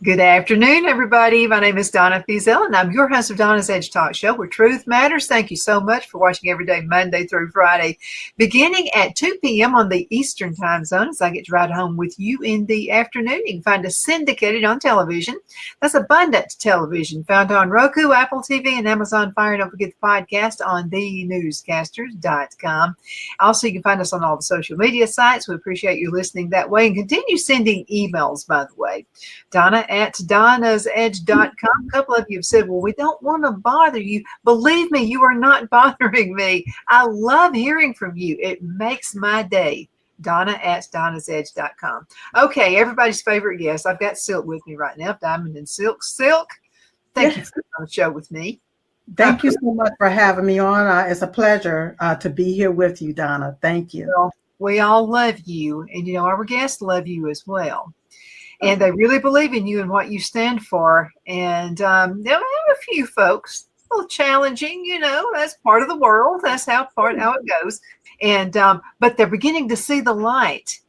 Good afternoon, everybody. My name is Donna Fiesel, and I'm your host of Donna's Edge Talk Show, where truth matters. Thank you so much for watching every day, Monday through Friday, beginning at 2 p.m. on the Eastern Time Zone, as I get to ride home with you in the afternoon. You can find us syndicated on television. That's Abundant Television, found on Roku, Apple TV, and Amazon Fire. Don't forget the podcast on thenewscasters.com. Also, you can find us on all the social media sites. We appreciate you listening that way, and continue sending emails, by the way. Donna at donnasedge.com. A couple of you have said, well, we don't want to bother you. Believe me, you are not bothering me. I love hearing from you. It makes my day. Donna at donnasedge.com. Okay, everybody's favorite guest. I've got Silk with me right now. Diamond and Silk. Silk, thank you for being on the show with me. Thank you so much for having me on. It's a pleasure to be here with you, Donna. Thank you. Well, we all love you, and our guests love you as well. And they really believe in you and what you stand for. And there are a few folks, a little challenging, that's part of the world. That's how it goes. And but they're beginning to see the light.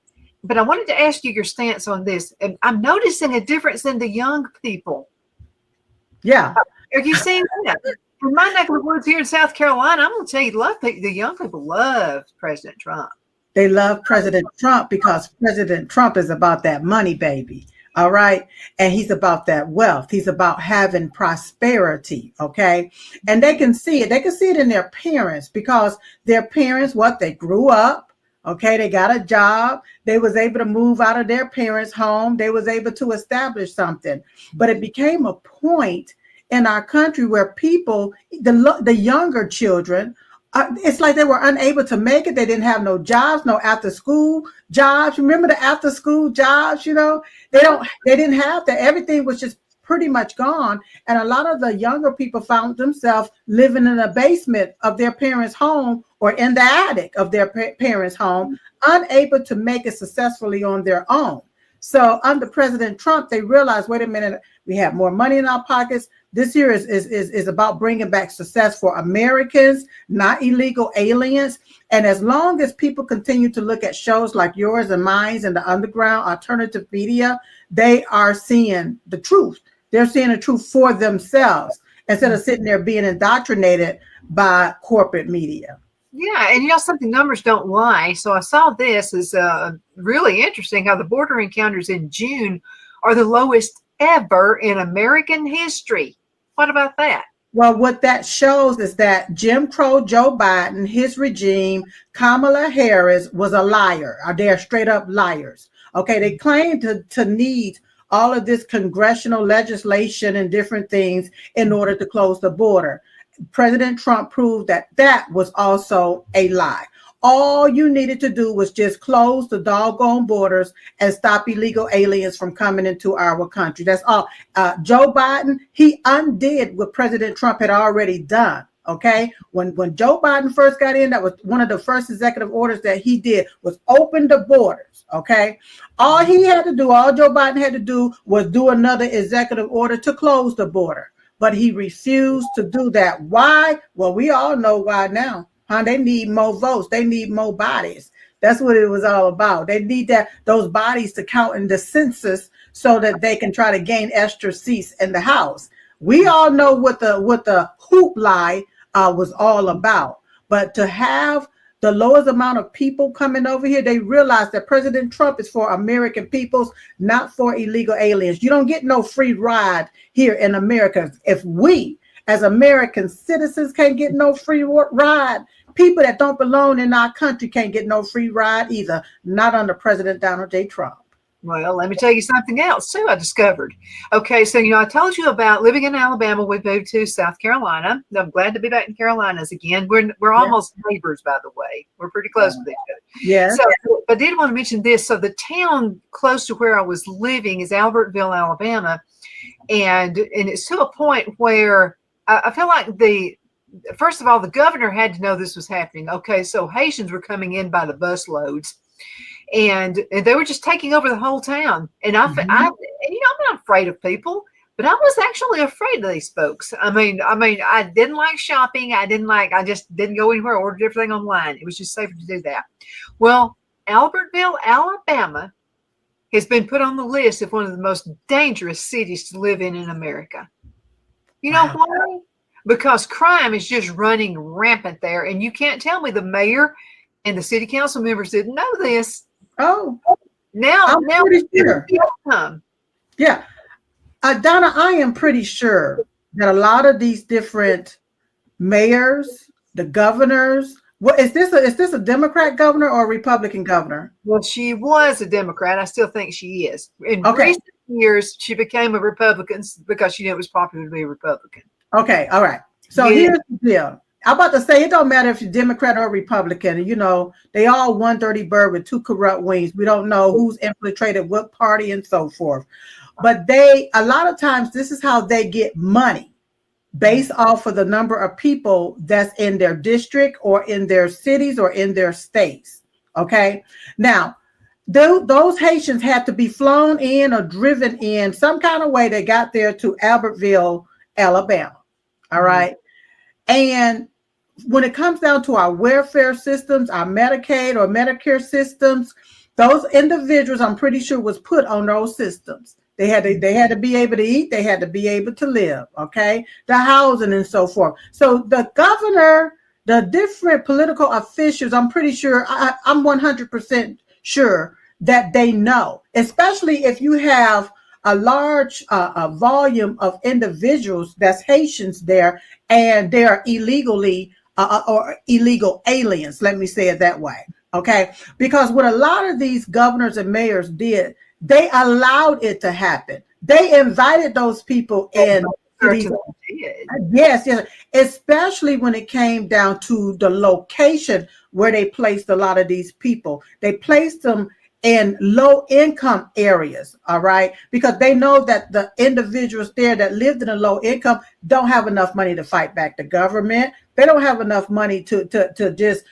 But I wanted to ask you your stance on this. And I'm noticing a difference in the young people. Yeah. Are you seeing that? In my neck of the woods here in South Carolina, I'm going to tell you, the young people love President Trump. They love President Trump because President Trump is about that money, baby. All right. And he's about that wealth. He's about having prosperity. Okay. And they can see it. They can see it in their parents because their parents, they grew up. Okay. They got a job. They was able to move out of their parents' home. They was able to establish something. But it became a point in our country where people, the younger children, it's like they were unable to make it. They didn't have no jobs, no after school jobs. Remember the after school jobs, they didn't have that. Everything was just pretty much gone. And a lot of the younger people found themselves living in the basement of their parents' home or in the attic of their parents' home, unable to make it successfully on their own. So under President Trump, they realized, wait a minute, we have more money in our pockets. This year is about bringing back success for Americans, not illegal aliens. And as long as people continue to look at shows like yours and mine and the underground alternative media, they are seeing the truth. They're seeing the truth for themselves instead of sitting there being indoctrinated by corporate media. Yeah, and something, numbers don't lie. So I saw this as really interesting, how the border encounters in June are the lowest ever in American history. What about that? Well, what that shows is that Jim Crow Joe Biden, his regime, Kamala Harris was a liar. They're straight up liars. Okay, they claim to need all of this congressional legislation and different things in order to close the border. President Trump proved that was also a lie. All you needed to do was just close the doggone borders and stop illegal aliens from coming into our country. That's all. Joe Biden, he undid what President Trump had already done. Okay. When Joe Biden first got in, that was one of the first executive orders that he did was open the borders. Okay. All Joe Biden had to do was do another executive order to close the border. But he refused to do that. Why? Well, we all know why now. They need more votes. They need more bodies. That's what it was all about. They need those bodies to count in the census so that they can try to gain extra seats in the House. We all know what the hoop lie was all about. But to have the lowest amount of people coming over here, they realize that President Trump is for American peoples, not for illegal aliens. You don't get no free ride here in America. If we, as American citizens, can't get no free ride, people that don't belong in our country can't get no free ride either, not under President Donald J. Trump. Well, let me tell you something else too I discovered. Okay, so I told you about living in Alabama. We moved to South Carolina. I'm glad to be back in Carolinas again. We're Yeah. almost neighbors, by the way. We're pretty close with each other. Yes. So I did want to mention this. So the town close to where I was living is Albertville, Alabama. And it's to a point where I feel like first of all, the governor had to know this was happening. Okay, so Haitians were coming in by the busloads, and they were just taking over the whole town. And I'm not afraid of people, but I was actually afraid of these folks. I mean, I didn't like shopping. I just didn't go anywhere. I ordered everything online. It was just safer to do that. Well, Albertville, Alabama has been put on the list of one of the most dangerous cities to live in America. You know why? Because crime is just running rampant there. And you can't tell me the mayor and the city council members didn't know this. Oh, Now, I'm pretty sure. Yeah. Donna, I am pretty sure that a lot of these different mayors, the governors, what is this a Democrat governor or a Republican governor? Well, she was a Democrat. I still think she is. In recent years, she became a Republican because she knew it was popular to be a Republican. Okay, all right. So here's the deal. I'm about to say it don't matter if you're Democrat or Republican. They all one dirty bird with two corrupt wings. We don't know who's infiltrated what party and so forth. But a lot of times, this is how they get money, based off of the number of people that's in their district or in their cities or in their states. Okay. Now, those Haitians had to be flown in or driven in some kind of way. They got there to Albertville, Alabama. All right. And when it comes down to our welfare systems, our Medicaid or Medicare systems, those individuals, I'm pretty sure, was put on those systems. They had to be able to eat. They had to be able to live. Okay, the housing and so forth. So the governor, the different political officials, I'm pretty sure, I'm 100% sure that they know, especially if you have a large volume of individuals that's Haitians there, and they're illegally or illegal aliens. Let me say it that way. Okay, because what a lot of these governors and mayors did, they allowed it to happen. They invited those people in. Yes, especially when it came down to the location where they placed a lot of these people. They placed them in low income areas, all right, because they know that the individuals there that lived in a low income don't have enough money to fight back the government. They don't have enough money to just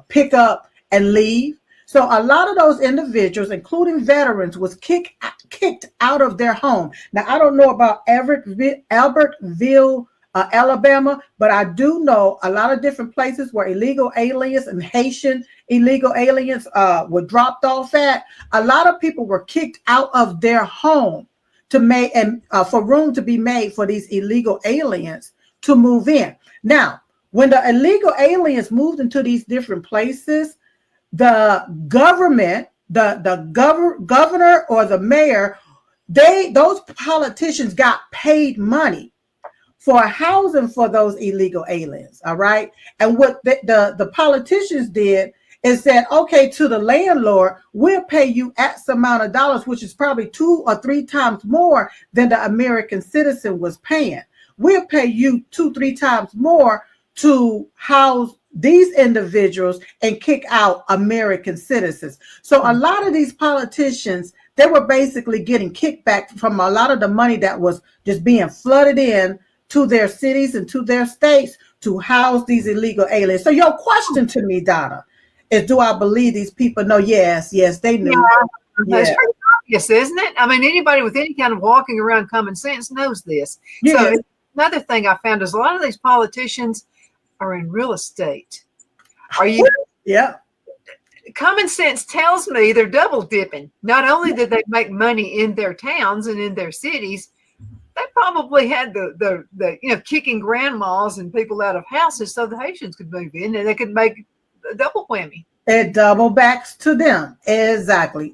pick up and leave. So a lot of those individuals, including veterans, was kicked out of their home. Now, I don't know about Albertville, Alabama, but I do know a lot of different places where illegal aliens and Haitian illegal aliens were dropped off at. A lot of people were kicked out of their home to make and for room to be made for these illegal aliens to move in. Now, when the illegal aliens moved into these different places, the government, the governor or the mayor, those politicians got paid money for housing for those illegal aliens. All right. And what the politicians did is said, okay, to the landlord, we'll pay you X amount of dollars, which is probably 2 or 3 times more than the American citizen was paying. We'll pay you 2-3 times more to house these individuals and kick out American citizens. So a lot of these politicians, they were basically getting kickback from a lot of the money that was just being flooded in to their cities and to their states to house these illegal aliens. So your question to me, Donna, is do I believe these people know? Yes, they knew. Yeah. It's pretty obvious, isn't it? I mean, anybody with any kind of walking around common sense knows this. Yeah. So another thing I found is a lot of these politicians are in real estate. Are you? Yeah. Common sense tells me they're double dipping. Not only did they make money in their towns and in their cities, they probably had the kicking grandmas and people out of houses so the Haitians could move in and they could make a double whammy. It double backs to them. Exactly.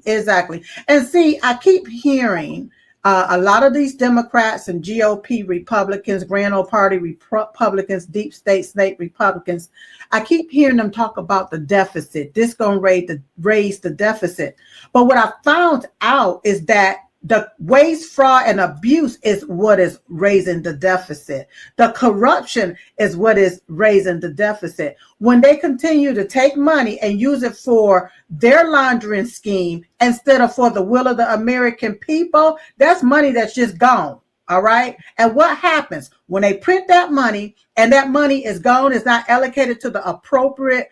And see, I keep hearing A lot of these Democrats and GOP Republicans, Grand Old Party Republicans, deep state snake Republicans, I keep hearing them talk about the deficit. This going to raise the deficit. But what I found out is that the waste, fraud, and abuse is what is raising the deficit. The corruption is what is raising the deficit. When they continue to take money and use it for their laundering scheme instead of for the will of the American people, that's money that's just gone. All right. And what happens when they print that money and that money is gone, is not allocated to the appropriate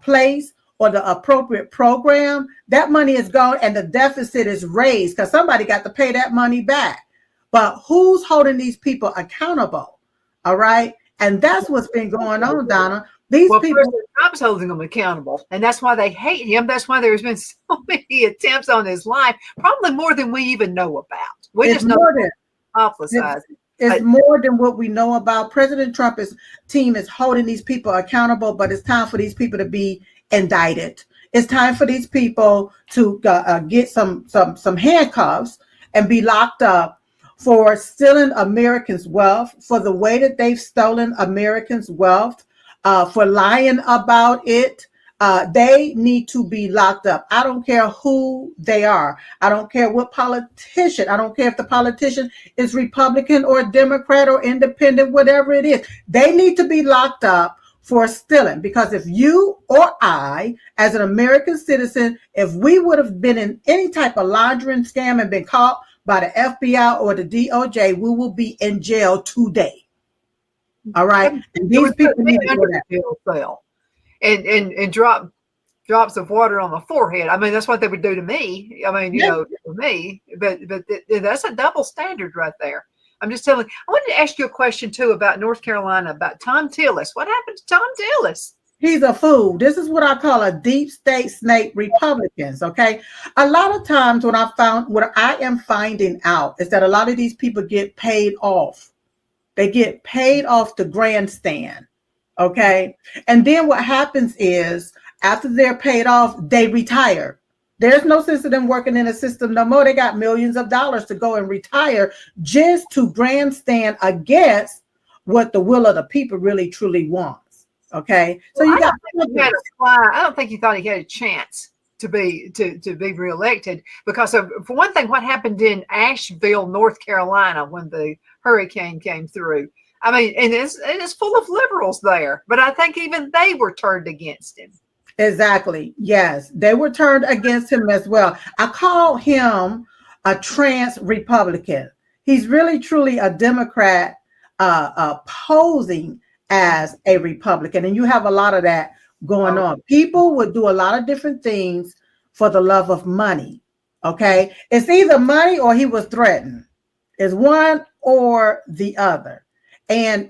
place or the appropriate program? That money is gone and the deficit is raised because somebody got to pay that money back. But who's holding these people accountable? All right. And that's what's been going on, Donna. These people. President Trump's holding them accountable, and that's why they hate him. That's why there's been so many attempts on his life, probably more than we even know about. We just know publicized. It's more than what we know about. President Trump's team is holding these people accountable, but it's time for these people to be indicted. It's time for these people to get some handcuffs and be locked up for stealing Americans' wealth, for the way that they've stolen Americans' wealth, for lying about it. They need to be locked up. I don't care who they are. I don't care what politician. I don't care if the politician is Republican or Democrat or independent, whatever it is. They need to be locked up for stealing, because if you or I, as an American citizen, if we would have been in any type of laundering scam and been caught by the FBI or the DOJ, we will be in jail today. All right. And these people need to know that. And drops of water on the forehead. I mean, that's what they would do to me. I mean, you know, for me, but that's a double standard right there. I'm just telling you. I wanted to ask you a question too about North Carolina, about Tom Tillis. What happened to Tom Tillis? He's a fool. This is what I call a deep state snake Republicans. Okay. A lot of times what I am finding out is that a lot of these people get paid off. They get paid off the grandstand. Okay. And then what happens is after they're paid off, they retire. There's no sense of them working in a system no more. They got millions of dollars to go and retire just to grandstand against what the will of the people really truly wants. Okay. So well, you got I don't think he thought he had a chance to be reelected because of, for one thing, what happened in Asheville, North Carolina when the hurricane came through. I mean, and it's full of liberals there, but I think even they were turned against him. Exactly. Yes, they were turned against him as well. I call him a trans Republican. He's really, truly a Democrat posing as a Republican. And you have a lot of that going on. People would do a lot of different things for the love of money. Okay. It's either money or he was threatened. It's one or the other. And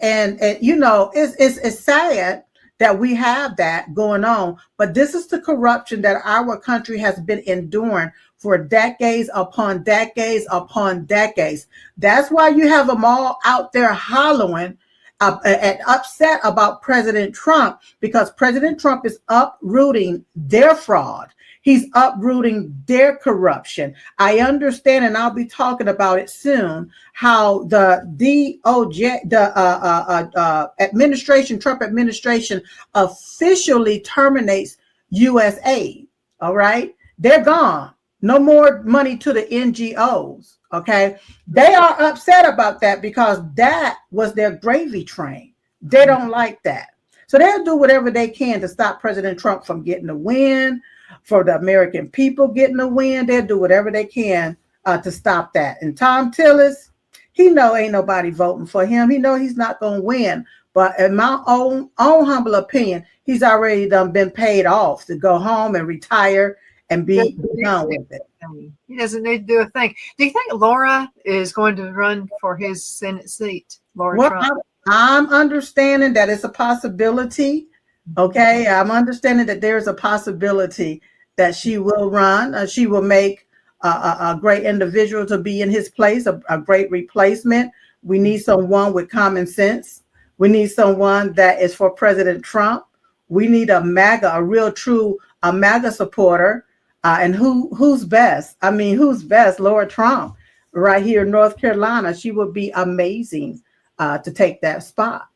you know, it's sad that we have that going on, but this is the corruption that our country has been enduring for decades upon decades upon decades. That's why you have them all out there hollering and upset about President Trump, because President Trump is uprooting their fraud. He's uprooting their corruption. I understand, and I'll be talking about it soon, how the DOJ, the Trump administration officially terminates U.S. aid. All right. They're gone. No more money to the NGOs. Okay. They are upset about that because that was their gravy train. They don't like that. So they'll do whatever they can to stop President Trump from getting the win. For the American people getting the win, they'll do whatever they can to stop that. And Tom Tillis, he know ain't nobody voting for him. He know he's not going to win. But in my own humble opinion, he's already been paid off to go home and retire and be done with it. He doesn't need to do a thing. Do you think Laura is going to run for his Senate seat? Laura Trump? I'm understanding that it's a possibility. Okay, I'm understanding that there's a possibility that she will run. She will make a great individual to be in his place, a great replacement. We need someone with common sense. We need someone that is for President Trump. We need a MAGA, a real true MAGA supporter. And who's best? I mean, who's best? Laura Trump. right here in North Carolina, she would be amazing to take that spot.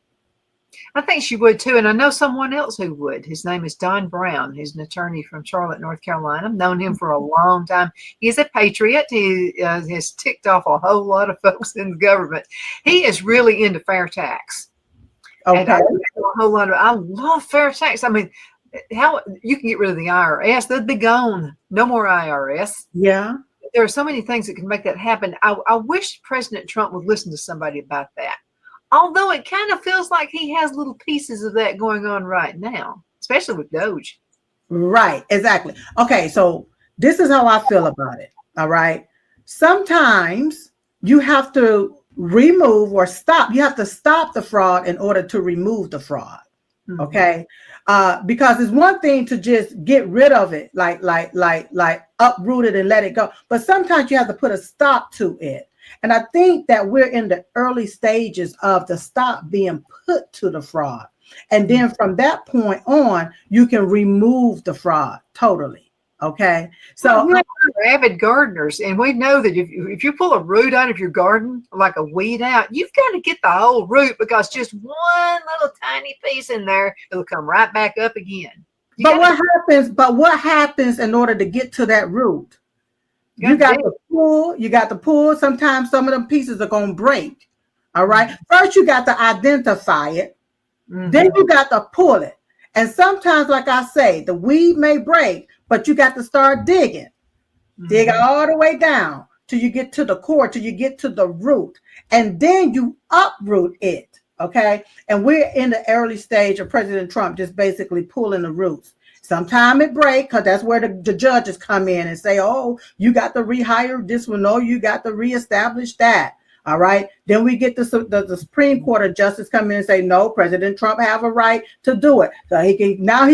I think she would too. And I know someone else who would. His name is Don Brown. He's an attorney from Charlotte, North Carolina. I've known him for a long time. He's a patriot. He has ticked off a whole lot of folks in the government. He is really into fair tax. Okay. And I love fair tax. I mean, how you can get rid of the IRS. They'd be gone. No more IRS. Yeah. There are so many things that can make that happen. I wish President Trump would listen to somebody about that. Although it kind of feels like he has little pieces of that going on right now, especially with Doge. Right, exactly. Okay, so this is how I feel about it. All right. Sometimes you have to remove or stop. You have to stop the fraud in order to remove the fraud. Mm-hmm. Okay. Because it's one thing to just get rid of it, like uproot it and let it go. But sometimes you have to put a stop to it. And I think that we're in the early stages of the stop being put to the fraud. And then from that point on, you can remove the fraud totally. Okay. So we're avid gardeners, and we know that if you pull a root out of your garden, like a weed out, you've got to get the whole root, because just one little tiny piece in there, it'll come right back up again. But what happens in order to get to that root? You got to pull. Sometimes some of them pieces are going to break. All right. First, you got to identify it. Mm-hmm. Then you got to pull it. And sometimes, like I say, the weed may break, but you got to start digging. Mm-hmm. Dig all the way down till you get to the core, till you get to the root. And then you uproot it. Okay. And we're in the early stage of President Trump just basically pulling the roots. Sometimes it breaks, because that's where the judges come in and say, oh, you got to rehire this one. No, you got to reestablish that. All right. Then we get the Supreme Court of Justice come in and say, no, President Trump have a right to do it. So he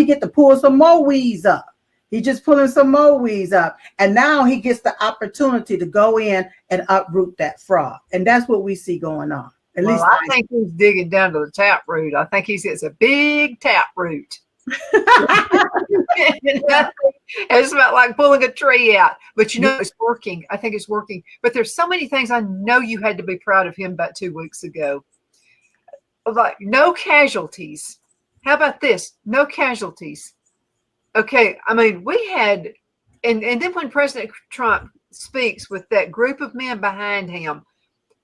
get to pull some more weeds up. He's just pulling some more weeds up. And now he gets the opportunity to go in and uproot that fraud. And that's what we see going on. At least I think he's digging down to the tap root. I think it's a big tap root. It's about like pulling a tree out, but it's working. I think it's working. But there's so many things. I know you had to be proud of him about 2 weeks ago. Like no casualties. How about this? No casualties. Okay. I mean, we had, and then when President Trump speaks with that group of men behind him,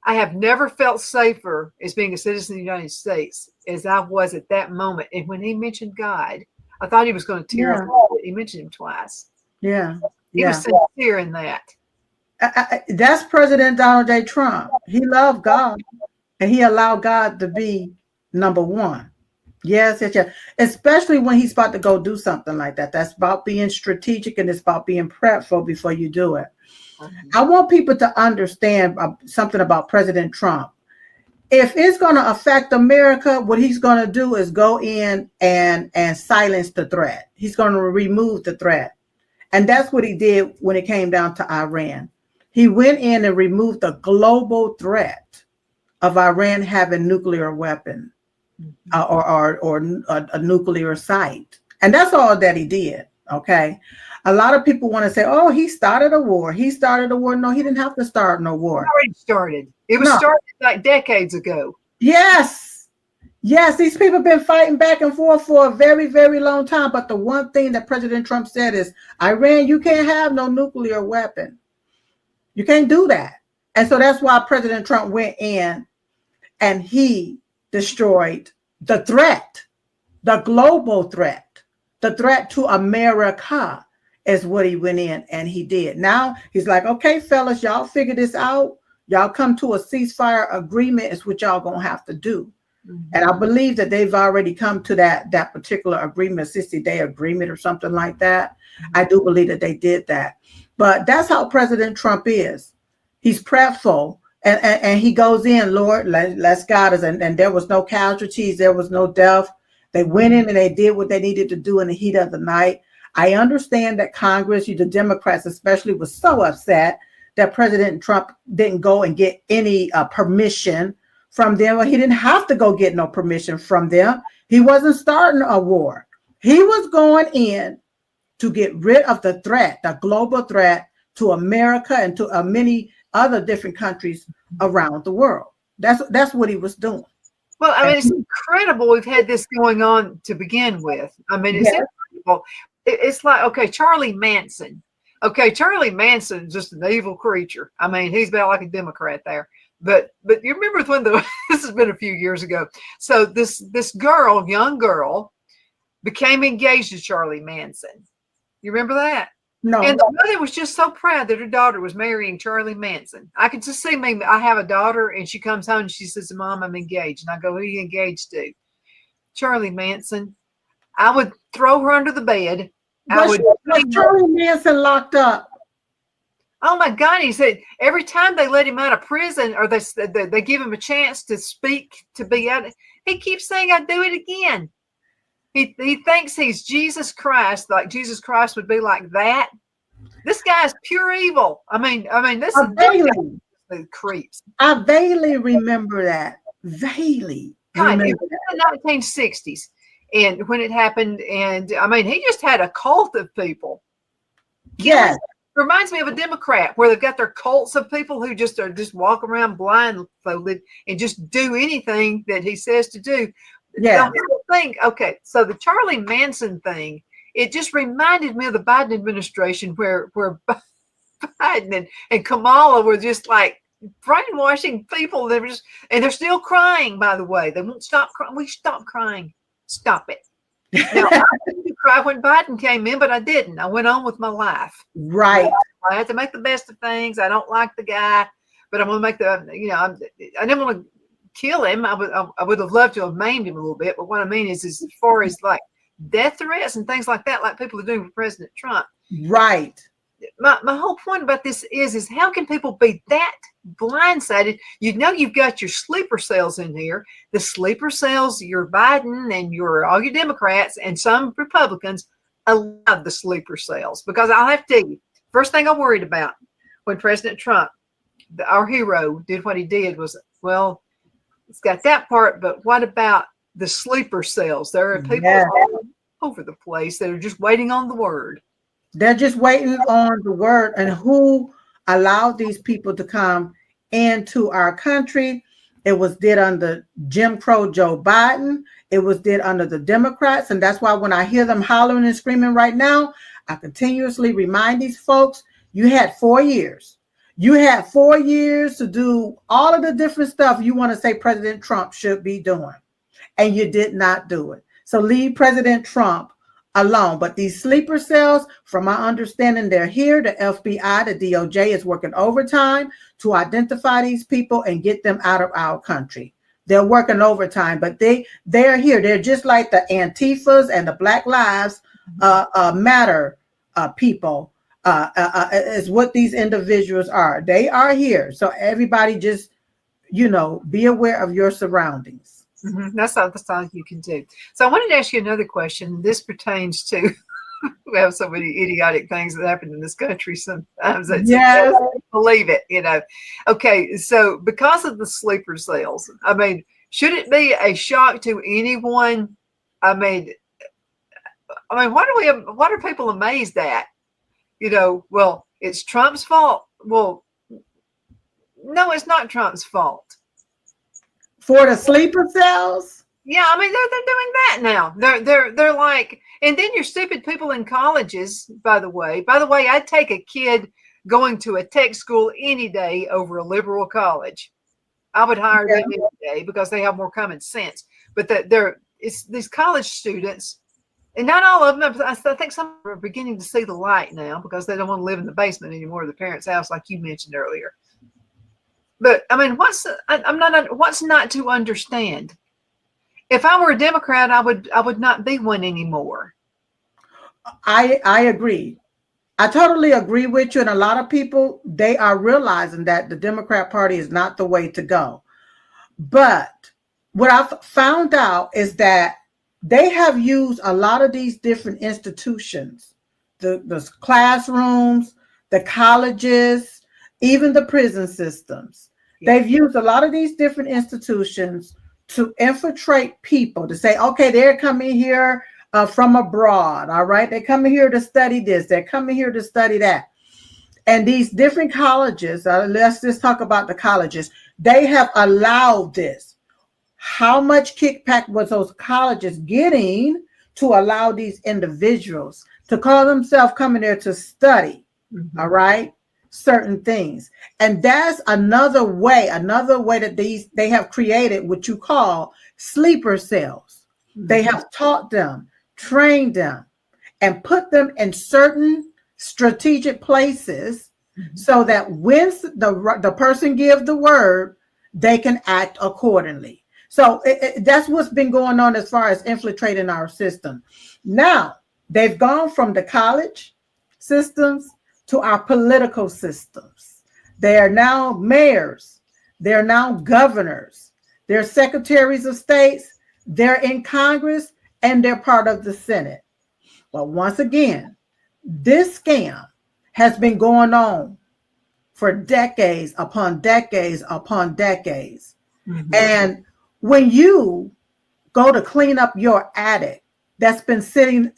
I have never felt safer as being a citizen of the United States as I was at that moment. And when he mentioned God, I thought he was going to tear up. He mentioned him twice. Yeah. He was sincere in that. That's President Donald J. Trump. He loved God, and he allowed God to be number one. Yes. Especially when he's about to go do something like that. That's about being strategic, and it's about being prayerful before you do it. I want people to understand something about President Trump. If it's going to affect America, what he's going to do is go in and silence the threat. He's going to remove the threat. And that's what he did when it came down to Iran. He went in and removed the global threat of Iran having nuclear weapon or a nuclear site. And that's all that he did. Okay. A lot of people want to say, oh, he started a war. He started a war. No, he didn't have to start no war. It already started. It was started like decades ago. Yes. Yes. These people have been fighting back and forth for a very, very long time. But the one thing that President Trump said is, Iran, you can't have no nuclear weapon. You can't do that. And so that's why President Trump went in and he destroyed the threat, the global threat, the threat to America. Is what he went in and he did. Now he's like, okay, fellas, y'all figure this out. Y'all come to a ceasefire agreement is what y'all gonna have to do. Mm-hmm. And I believe that they've already come to that particular agreement, 60-day agreement or something like that. Mm-hmm. I do believe that they did that. But that's how President Trump is. He's prayerful and he goes in, Lord, let's guide us. And there was no casualties. There was no death. They went in and they did what they needed to do in the heat of the night. I understand that Congress, the Democrats especially, was so upset that President Trump didn't go and get any permission from them. Well, he didn't have to go get no permission from them. He wasn't starting a war. He was going in to get rid of the threat, the global threat to America and to many other different countries around the world. That's what he was doing. Well, I mean, it's incredible we've had this going on to begin with. I mean, it's incredible. It's like, okay, Charlie Manson. Okay, Charlie Manson is just an evil creature. I mean, he's about like a Democrat there. But you remember when this has been a few years ago. So this young girl, became engaged to Charlie Manson. You remember that? No. And the mother was just so proud that her daughter was marrying Charlie Manson. I could just see me. I have a daughter, and she comes home and she says, "Mom, I'm engaged." And I go, "Who are you engaged to?" Charlie Manson. I would throw her under the bed. Was Charlie Manson locked up? Oh my God! He said every time they let him out of prison, or they give him a chance to speak, to be out, he keeps saying, "I'd do it again." He thinks he's Jesus Christ, like Jesus Christ would be like that. This guy's pure evil. I mean, this is the creeps. I vaguely remember that. Vaguely. God, it was in the 1960s, and when it happened, and I mean, he just had a cult of people. Yes. Reminds me of a Democrat where they've got their cults of people who just walk around blindfolded and just do anything that he says to do. Yeah. The whole thing. Okay, so the Charlie Manson thing, it just reminded me of the Biden administration where Biden and Kamala were just like brainwashing people. They were just, and they're still crying, by the way. They won't stop crying. We stop crying. Stop it. Now, I didn't cry when Biden came in, but I didn't. I went on with my life. Right. I had to make the best of things. I don't like the guy, but I'm going to make I didn't want to kill him. I would have loved to have maimed him a little bit, but what I mean is as far as like death threats and things like that, like people are doing for President Trump. Right. My whole point about this is how can people be that blindsided? You know, you've got your sleeper cells in here. The sleeper cells, your Biden and all your Democrats and some Republicans allowed the sleeper cells, because I'll have to tell you, first thing I worried about when President Trump, our hero, did what he did was, well, it's got that part, but what about the sleeper cells? There are people all over the place that are just waiting on the word. They're just waiting on the word. And who allowed these people to come into our country? It was did under Jim Crow Joe Biden. It was did under the Democrats. And that's why when I hear them hollering and screaming right now, I continuously remind these folks, you had 4 years. You had 4 years to do all of the different stuff you want to say President Trump should be doing, and you did not do it. So leave President Trump alone. But these sleeper cells, from my understanding, they're here. The FBI, the DOJ is working overtime to identify these people and get them out of our country. They're working overtime, but they're here. They're just like the Antifas and the Black Lives Matter people. Is what these individuals are. They are here. So everybody just, be aware of your surroundings. Mm-hmm. That's all you can do. So I wanted to ask you another question. This pertains to, we have so many idiotic things that happen in this country sometimes. Yes. Believe it, Okay, so because of the sleeper cells, I mean, should it be a shock to anyone? I mean, what are people amazed at? Well, it's Trump's fault. Well, no, it's not Trump's fault. For the sleeper cells? Yeah, I mean, they're doing that now. They're like, and then your stupid people in colleges, by the way, I'd take a kid going to a tech school any day over a liberal college. I would hire them any day because they have more common sense. But it's these college students. And not all of them, I think some are beginning to see the light now because they don't want to live in the basement anymore of the parents' house, like you mentioned earlier. But I mean, what's not to understand? If I were a Democrat, I would not be one anymore. I agree. I totally agree with you. And a lot of people, they are realizing that the Democrat Party is not the way to go. But what I've found out is that they have used a lot of these different institutions, the classrooms, the colleges, even the prison systems. Yeah. They've used a lot of these different institutions to infiltrate people, to say, okay, they're coming here from abroad, all right? They're coming here to study this. They're coming here to study that. And these different colleges, let's just talk about the colleges, they have allowed this. How much kickback was those colleges getting to allow these individuals to call themselves coming there to study, all right, certain things? And that's another way that they have created what you call sleeper cells. They have taught them, trained them, and put them in certain strategic places so that when the person gives the word, they can act accordingly. So that's what's been going on as far as infiltrating our system. Now, they've gone from the college systems to our political systems. They are now mayors. They're now governors. They're secretaries of states. They're in Congress, and they're part of the Senate. But once again, this scam has been going on for decades upon decades upon decades. And when you go to clean up your attic that's been sitting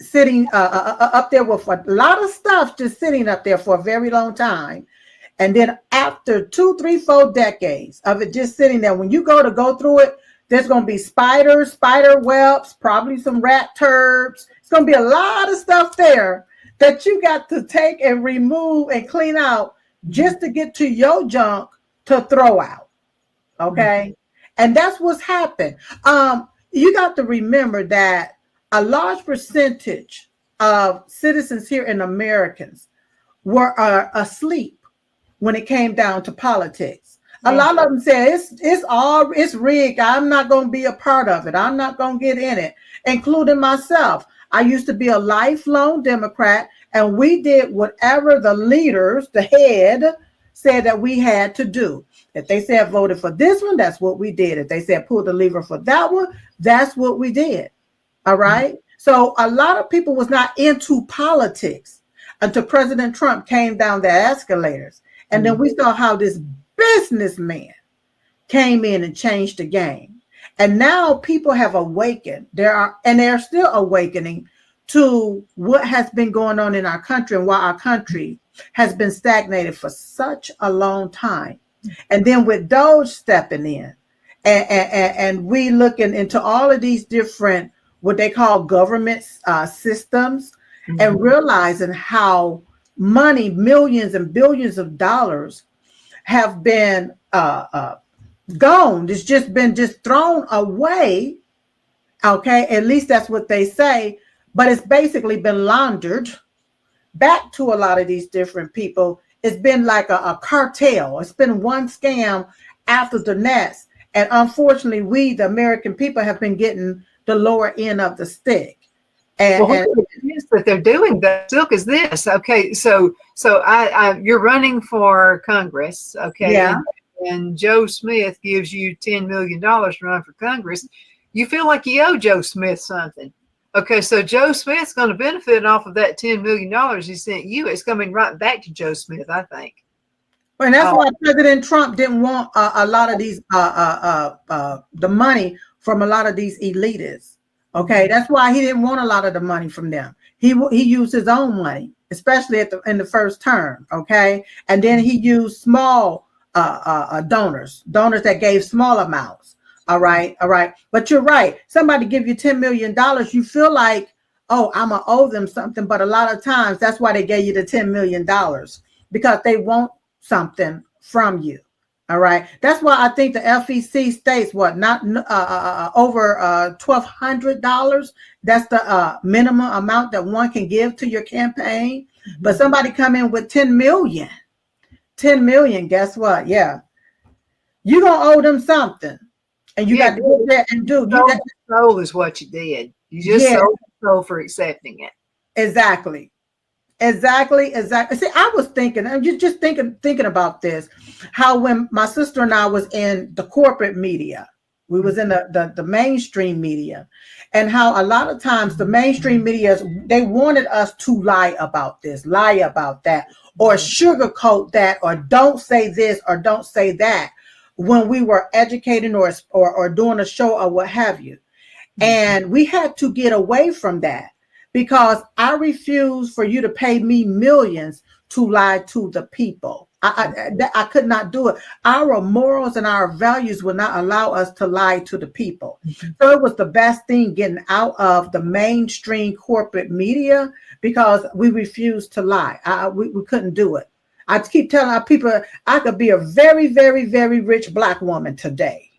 up there with a lot of stuff just sitting up there for a very long time, and then after 2, 3, 4 decades of it just sitting there, when you go through it, there's going to be spiders, spider webs, probably some rat turds. It's going to be a lot of stuff there that you got to take and remove and clean out just to get to your junk to throw out. Okay. And that's what's happened. You got to remember that a large percentage of citizens here in Americans were asleep when it came down to politics. A lot of them say it's rigged. I'm not going to be a part of it. I'm not going to get in it, including myself. I used to be a lifelong Democrat, and we did whatever the leaders, the head, said that we had to do. If they said voted for this one, that's what we did. If they said pull the lever for that one, that's what we did. All right. So a lot of people was not into politics until President Trump came down the escalators. And then we saw how this businessman came in and changed the game. And now people have awakened. They're still awakening to what has been going on in our country and why our country has been stagnated for such a long time. And then with Doge stepping in and we looking into all of these different, what they call government systems, and realizing how money, millions and billions of dollars have been gone. It's just been thrown away. Okay. At least that's what they say, but it's basically been laundered back to a lot of these different people. It's been like a cartel. It's been one scam after the next. And unfortunately, we, the American people, have been getting the lower end of the stick. And what it is that they're doing, the silk, is this. Okay, so you're running for Congress, okay? Yeah. And Joe Smith gives you $10 million to run for Congress. You feel like you owe Joe Smith something. Okay, so Joe Smith's going to benefit off of that $10 million he sent you. It's coming right back to Joe Smith, I think. And that's why President Trump didn't want a lot of these, the money from a lot of these elitists. Okay, that's why he didn't want a lot of the money from them. He used his own money, especially in the first term. Okay, and then he used small donors that gave small amounts. All right. But you're right. Somebody give you $10 million, you feel like, oh, I'm gonna owe them something. But a lot of times that's why they gave you the $10 million, because they want something from you. All right. That's why I think the FEC states not over $1,200. That's the minimum amount that one can give to your campaign. But somebody come in with 10 million, guess what? Yeah. You're gonna owe them something. And you got to get there and do. Soul is what you did. You just sold the soul for accepting it. Exactly. See, I was thinking, I'm just thinking about this, how when my sister and I was in the corporate media, we was in the mainstream media, and how a lot of times the mainstream media, they wanted us to lie about this, lie about that, or sugarcoat that, or don't say this, or don't say that, when we were educating or doing a show or what have you. And we had to get away from that, because I refuse for you to pay me millions to lie to the people. I could not do it. Our morals and our values would not allow us to lie to the people. So it was the best thing getting out of the mainstream corporate media, because we refused to lie. We couldn't do it. I keep telling our people I could be a very, very, very rich Black woman today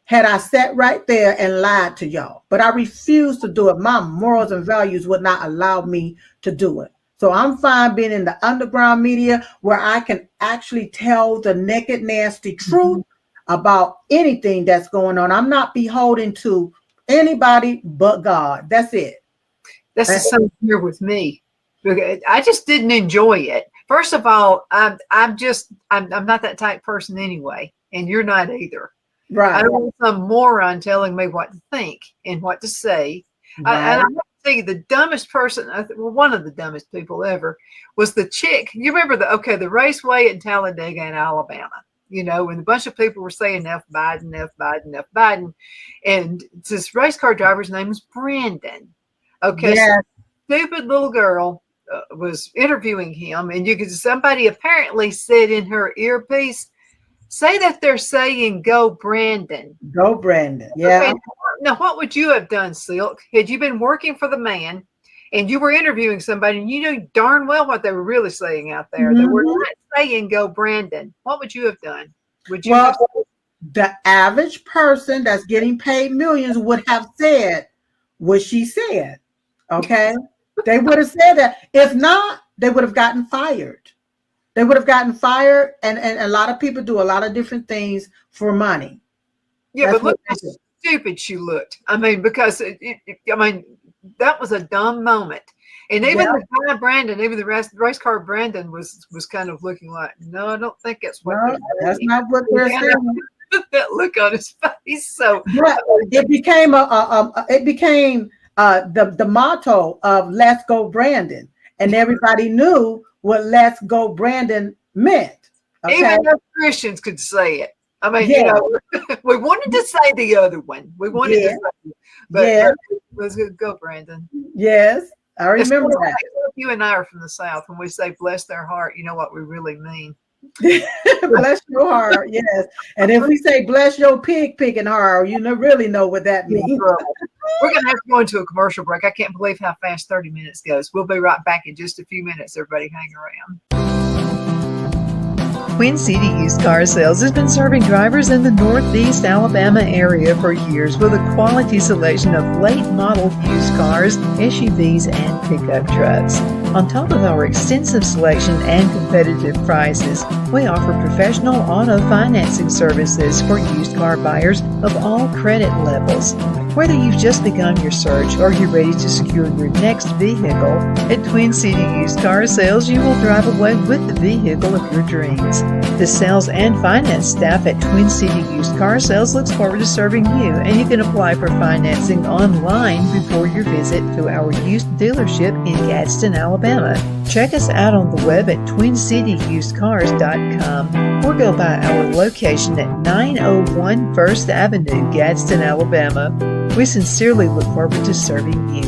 had I sat right there and lied to y'all. But I refused to do it. My morals and values would not allow me to do it. So I'm fine being in the underground media where I can actually tell the naked, nasty truth about anything that's going on. I'm not beholden to anybody but God. That's it. That's the same here with me. I just didn't enjoy it. First of all, I'm not that type person anyway, and you're not either. Right. I don't want some moron telling me what to think and what to say. Right. And I have to tell you, the dumbest person, well, one of the dumbest people ever, was the chick. You remember the raceway in Talladega in Alabama, when a bunch of people were saying F Biden, F Biden, F Biden. And this race car driver's name was Brandon. Okay. Yes. So stupid little girl was interviewing him, and somebody apparently said in her earpiece, say that they're saying go Brandon. Go Brandon. Yeah. Okay, now, what would you have done, Silk? Had you been working for the man and you were interviewing somebody and you knew darn well what they were really saying out there? They were not saying go Brandon. What would you have done? The average person that's getting paid millions would have said what she said. Okay. They would have said that. If not, they would have gotten fired. They would have gotten fired, and a lot of people do a lot of different things for money. Yeah, but look how stupid she looked. I mean, because that was a dumb moment. And even the guy Brandon, even the race car Brandon was kind of looking like, no, I don't think that's what. No, that's not what they're saying. That look on his face. So it became the motto of "Let's Go Brandon," and everybody knew what "Let's Go Brandon" meant. Okay? Even though Christians could say it. I mean, we wanted to say the other one. We wanted to say it, but let's go, Brandon. Yes, I remember that. You and I are from the South. When we say "bless their heart," you know what we really mean. Bless your heart, yes. And if we say "bless your picking heart," you really know what that means. We're going to have to go into a commercial break. I can't believe how fast 30 minutes goes. We'll be right back in just a few minutes. Everybody hang around. Twin City Used Car Sales has been serving drivers in the Northeast Alabama area for years with a quality selection of late model used cars, SUVs, and pickup trucks. On top of our extensive selection and competitive prices, we offer professional auto financing services for used car buyers of all credit levels. Whether you've just begun your search or you're ready to secure your next vehicle, at Twin City Used Car Sales, you will drive away with the vehicle of your dreams. The sales and finance staff at Twin City Used Car Sales looks forward to serving you, and you can apply for financing online before your visit to our used dealership in Gadsden, Alabama. Check us out on the web at twincityusedcars.com or go by our location at 901 First Avenue, Gadsden, Alabama. We sincerely look forward to serving you.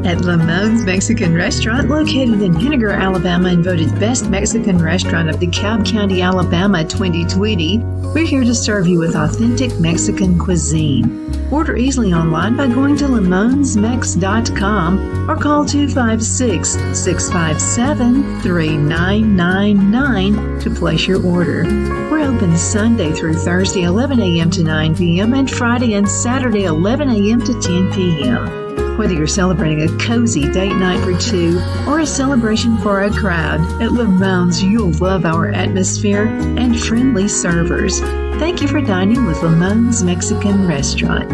At Lamone's Mexican Restaurant, located in Henniger, Alabama, and voted Best Mexican Restaurant of DeKalb County, Alabama 2020, we're here to serve you with authentic Mexican cuisine. Order easily online by going to lamonsmex.com or call 256-657-3999 to place your order. We're open Sunday through Thursday, 11 a.m. to 9 p.m. and Friday and Saturday, 11 a.m. to 10 p.m. Whether you're celebrating a cozy date night for two or a celebration for a crowd, at Lamone's you'll love our atmosphere and friendly servers. Thank you for dining with Lamone's Mexican Restaurant.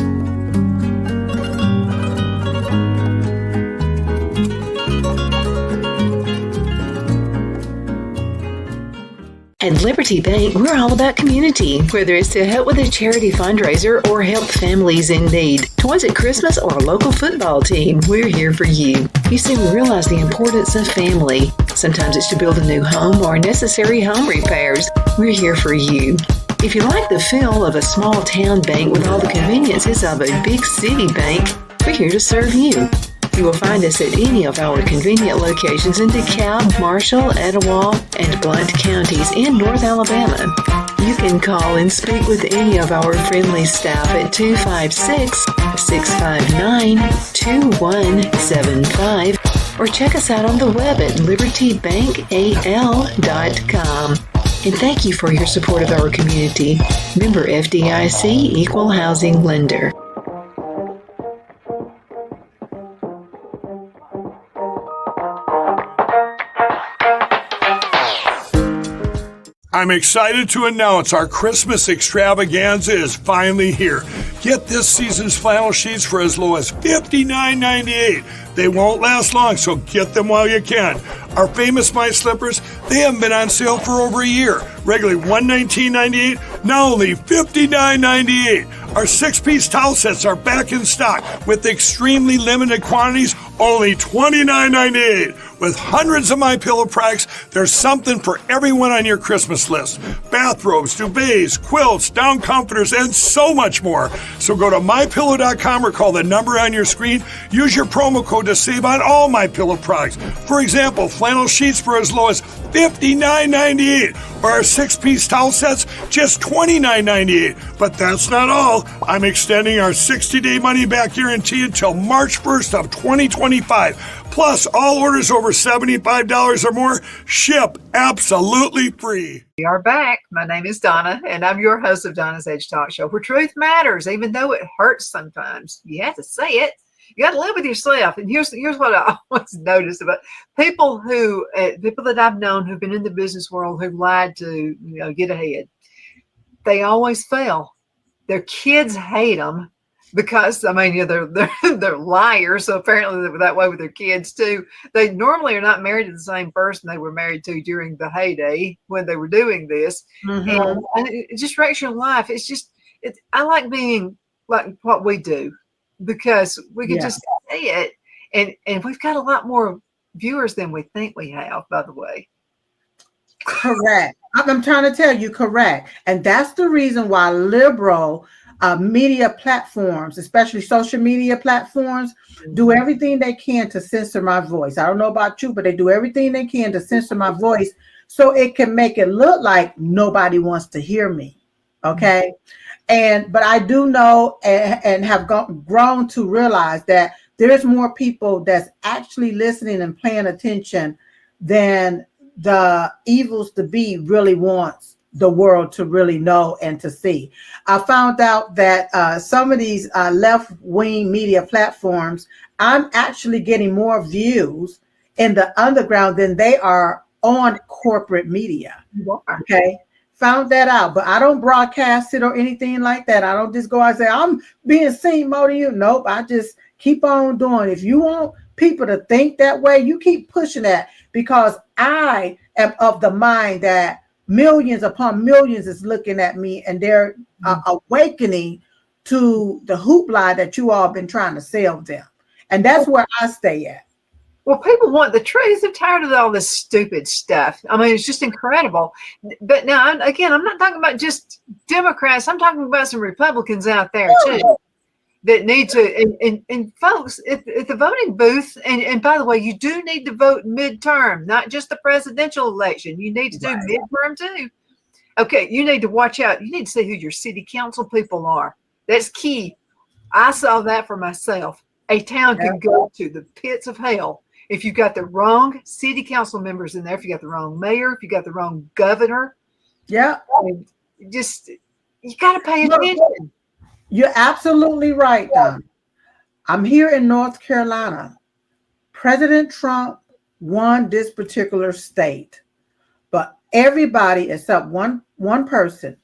At Liberty Bank, we're all about community, whether it's to help with a charity fundraiser or help families in need. Toys at Christmas or a local football team, we're here for you. You see, we realize the importance of family. Sometimes it's to build a new home or necessary home repairs. We're here for you. If you like the feel of a small town bank with all the conveniences of a big city bank, we're here to serve you. You will find us at any of our convenient locations in DeKalb, Marshall, Etowah, and Blount counties in North Alabama. You can call and speak with any of our friendly staff at 256-659-2175 or check us out on the web at libertybankal.com. And thank you for your support of our community. Member FDIC Equal Housing Lender. I'm excited to announce our Christmas extravaganza is finally here. Get this season's flannel sheets for as low as $59.98. They won't last long, so get them while you can. Our famous My Slippers, they haven't been on sale for over a year. Regularly $119.98, now only $59.98. Our 6-piece towel sets are back in stock with extremely limited quantities, only $29.98. With hundreds of MyPillow products, there's something for everyone on your Christmas list. Bathrobes, duvets, quilts, down comforters, and so much more. So go to MyPillow.com or call the number on your screen. Use your promo code to save on all MyPillow products. For example, flannel sheets for as low as $59.98, or our 6-piece towel sets, just $29.98. But that's not all. I'm extending our 60-day money-back guarantee until March 1st of 2025. Plus, all orders over $75 or more ship absolutely free. We are back. My name is Donna, and I'm your host of Donna's Edge Talk Show, where truth matters, even though it hurts sometimes. You have to say it. You got to live with yourself. And here's what I always notice about people that I've known who've been in the business world who've lied to get ahead. They always fail. Their kids hate them. Because they're liars, so apparently they're that way with their kids too. They normally are not married to the same person they were married to during the heyday when they were doing this, and it just wrecks your life. I like being like what we do because we can just say it, and we've got a lot more viewers than we think we have. By the way, correct. I'm trying to tell you, correct, and that's the reason why liberal media platforms, especially social media platforms, do everything they can to censor my voice. I don't know about you, but they do everything they can to censor my voice so it can make it look like nobody wants to hear me. Okay. But I do know and have grown to realize that there's more people that's actually listening and paying attention than the evils to be really wants the world to really know and to see. I found out that some of these left-wing media platforms, I'm actually getting more views in the underground than they are on corporate media. Okay. Found that out, but I don't broadcast it or anything like that. I don't just go out and say, I'm being seen more than you. Nope. I just keep on doing. If you want people to think that way, you keep pushing that, because I am of the mind that millions upon millions is looking at me, and they're awakening to the hoopla that you all been trying to sell them. And that's where I stay at. Well, people want the truth. They're tired of all this stupid stuff. I mean, it's just incredible. But now, I'm not talking about just Democrats. I'm talking about some Republicans out there too that need to. And folks, at the voting booth, and by the way, you do need to vote midterm, not just the presidential election. You need to do midterm too. Okay, you need to watch out. You need to see who your city council people are. That's key. I saw that for myself. A town can go to the pits of hell if you've got the wrong city council members in there, if you got the wrong mayor, if you got the wrong governor. Yeah. I mean, you got to pay attention. You're absolutely right, Don. I'm here in North Carolina. President Trump won this particular state, but everybody except one person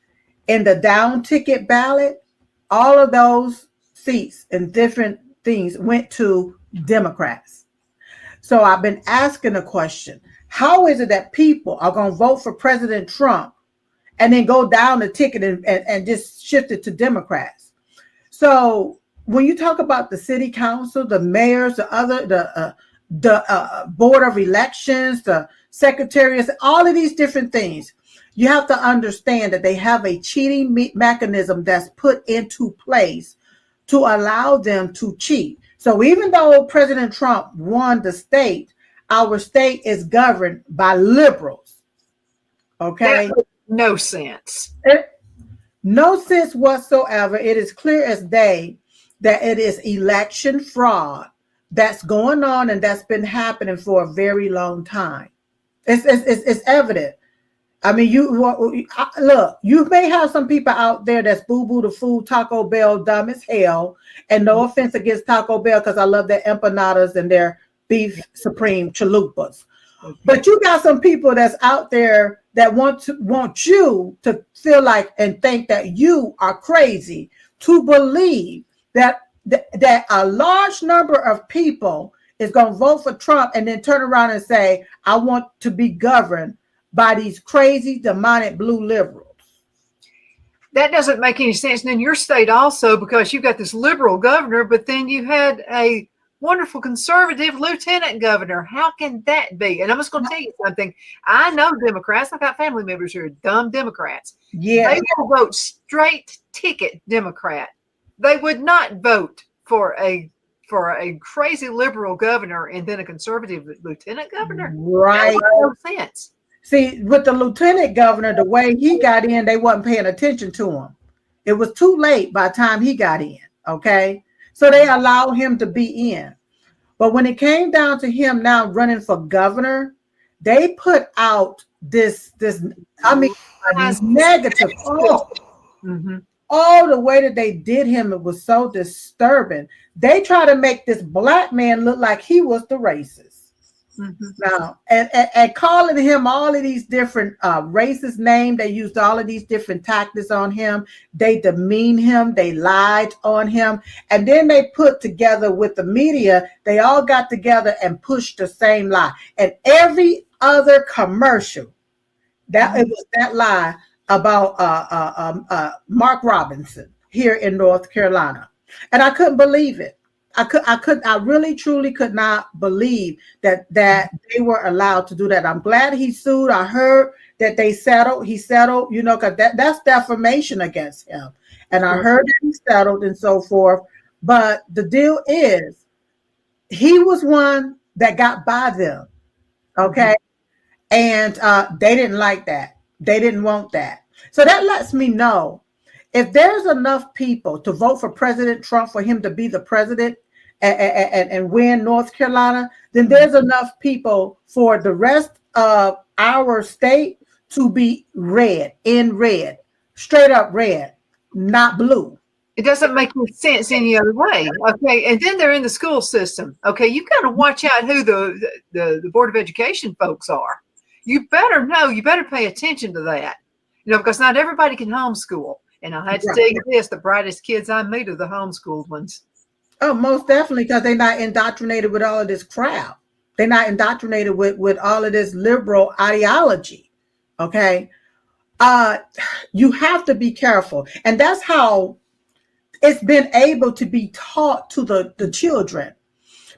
in the down ticket ballot, all of those seats and different things went to Democrats. So I've been asking a question. How is it that people are going to vote for President Trump and then go down the ticket and just shift it to Democrats? So when you talk about the city council, the mayors, the board of elections, the secretaries, all of these different things, you have to understand that they have a cheating mechanism that's put into place to allow them to cheat. So even though President Trump won the state, our state is governed by liberals. Okay? That makes no sense. No sense whatsoever. It is clear as day that it is election fraud that's going on, and that's been happening for a very long time. It's evident. I mean, look, you may have some people out there that's boo-boo the food, Taco Bell, dumb as hell. And no offense against Taco Bell, because I love their empanadas and their beef supreme chalupas. But you got some people that's out there that want you to feel like and think that you are crazy to believe that a large number of people is going to vote for Trump and then turn around and say, I want to be governed by these crazy demonic blue liberals. That doesn't make any sense. And in your state also, because you've got this liberal governor, but then you had a wonderful conservative lieutenant governor. How can that be? And I'm just going to tell you something. I know Democrats. I've got family members who are dumb Democrats. Yeah. They will vote straight ticket Democrat. They would not vote for a crazy liberal governor and then a conservative lieutenant governor. Right. That makes no sense. See, with the lieutenant governor, the way he got in, they wasn't paying attention to him. It was too late by the time he got in, okay? So they allowed him to be in. But when it came down to him now running for governor, they put out this negative. Oh, the way that they did him, it was so disturbing. They try to make this black man look like he was the racist. Now, and calling him all of these different racist names, they used all of these different tactics on him. They demeaned him. They lied on him. And then they put together with the media, they all got together and pushed the same lie. And every other commercial, it was that lie about Mark Robinson here in North Carolina. And I couldn't believe it. I really truly could not believe that they were allowed to do that. I'm glad he sued. I heard that he settled, because that's defamation against him. And I heard that he settled and so forth. But the deal is, he was one that got by them. Okay. And they didn't like that. They didn't want that. So that lets me know, if there's enough people to vote for President Trump for him to be the president and win North Carolina, then there's enough people for the rest of our state to be red, straight up red, not blue. It doesn't make any sense any other way. Okay. And then they're in the school system. Okay. You got to watch out who the Board of Education folks are. You better know, you better pay attention to that, because not everybody can homeschool. And I had to tell you this, the brightest kids I meet are the homeschooled ones. Oh, most definitely, because they're not indoctrinated with all of this crap. They're not indoctrinated with all of this liberal ideology. Okay. You have to be careful. And that's how it's been able to be taught to the children.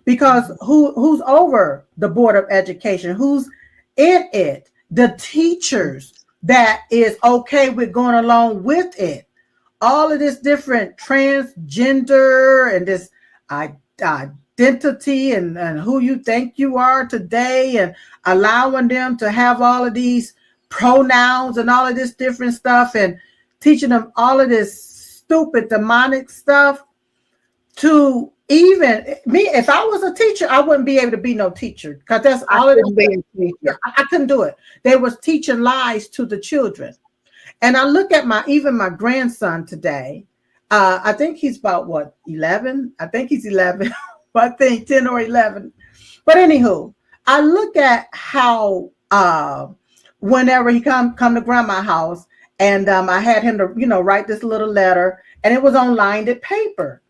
Because who's over the Board of Education? Who's in it? The teachers that is okay with going along with it. All of this different transgender and this identity and who you think you are today, and allowing them to have all of these pronouns and all of this different stuff, and teaching them all of this stupid demonic stuff. To even me, if I was a teacher, I wouldn't be able to be no teacher, because that's all it is. I couldn't do it. They was teaching lies to the children. And I look at my grandson today. I think he's about 11? I think he's 11. I think 10 or 11. But anywho, I look at how whenever he come to grandma's house, and I had him to write this little letter, and it was on lined paper.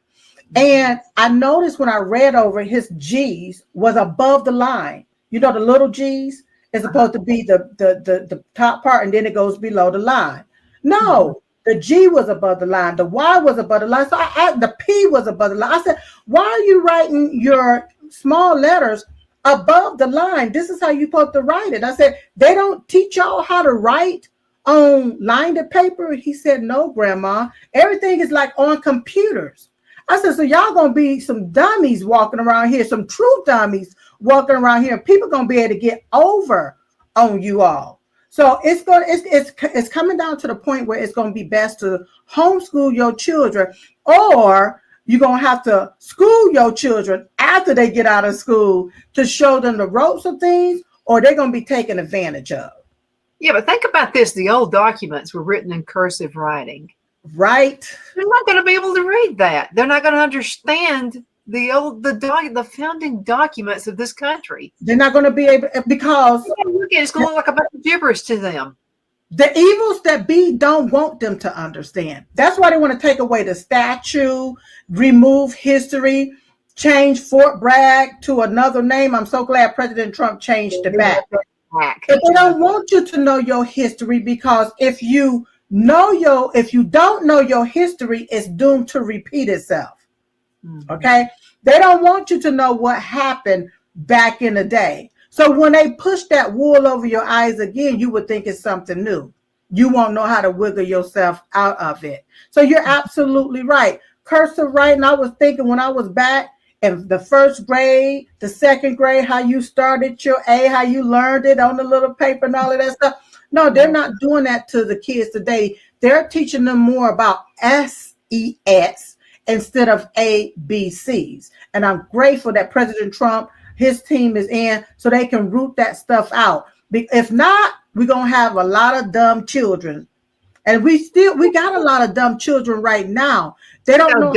And I noticed when I read over, his G's was above the line. The little G's. It's supposed to be the top part, and then it goes below the line. No, the G was above the line. The Y was above the line. So the P was above the line. I said, why are you writing your small letters above the line? This is how you're supposed to write it. I said, they don't teach y'all how to write on lined paper? He said, no, Grandma. Everything is like on computers. I said, so y'all going to be some dummies walking around here, some true dummies walking around here, and people going to be able to get over on you all. So it's coming down to the point where it's going to be best to homeschool your children, or you're going to have to school your children after they get out of school to show them the ropes of things, or they're going to be taken advantage of. Yeah, but think about this. The old documents were written in cursive writing. Right. They're not going to be able to read that. They're not going to understand the founding documents of this country. They're not going to be able, because it's going to look like a bunch of gibberish to them. The evils that be don't want them to understand. That's why they want to take away the statue, remove history, change Fort Bragg to another name. I'm so glad President Trump changed it back. But they don't want you to know your history, because if you don't know your history, it's doomed to repeat itself. Okay? They don't want you to know what happened back in the day. So when they push that wool over your eyes again, you would think it's something new. You won't know how to wiggle yourself out of it. So you're absolutely right. Cursive writing, I was thinking when I was back in the first grade, the second grade, how you started your A, how you learned it on the little paper and all of that stuff. No, they're not doing that to the kids today. They're teaching them more about SES instead of ABCs. And I'm grateful that President Trump, his team is in so they can root that stuff out. If not, we're going to have a lot of dumb children. And we got a lot of dumb children right now. They don't know.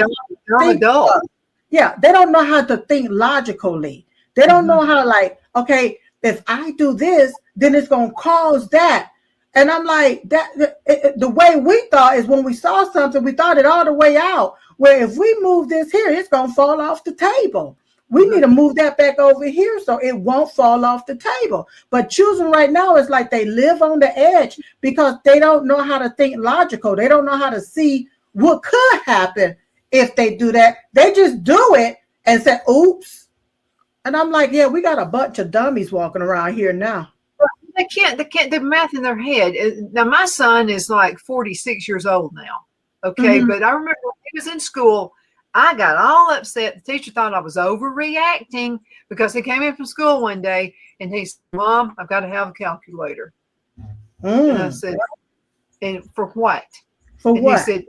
They don't know how to think logically. They don't know how, like, okay, if I do this, then it's going to cause that. And I'm like, the way we thought is when we saw something, we thought it all the way out. Where if we move this here, it's going to fall off the table. We need to move that back over here so it won't fall off the table. But choosing right now is like they live on the edge because they don't know how to think logical. They don't know how to see what could happen if they do that. They just do it and say, oops. And I'm like, yeah, we got a bunch of dummies walking around here now. They can't, the math in their head. Now, my son is like 46 years old now. Okay. But I remember when he was in school, I got all upset. The teacher thought I was overreacting because he came in from school one day and he said, Mom, I've got to have a calculator. And I said, and for what? For and what? He said,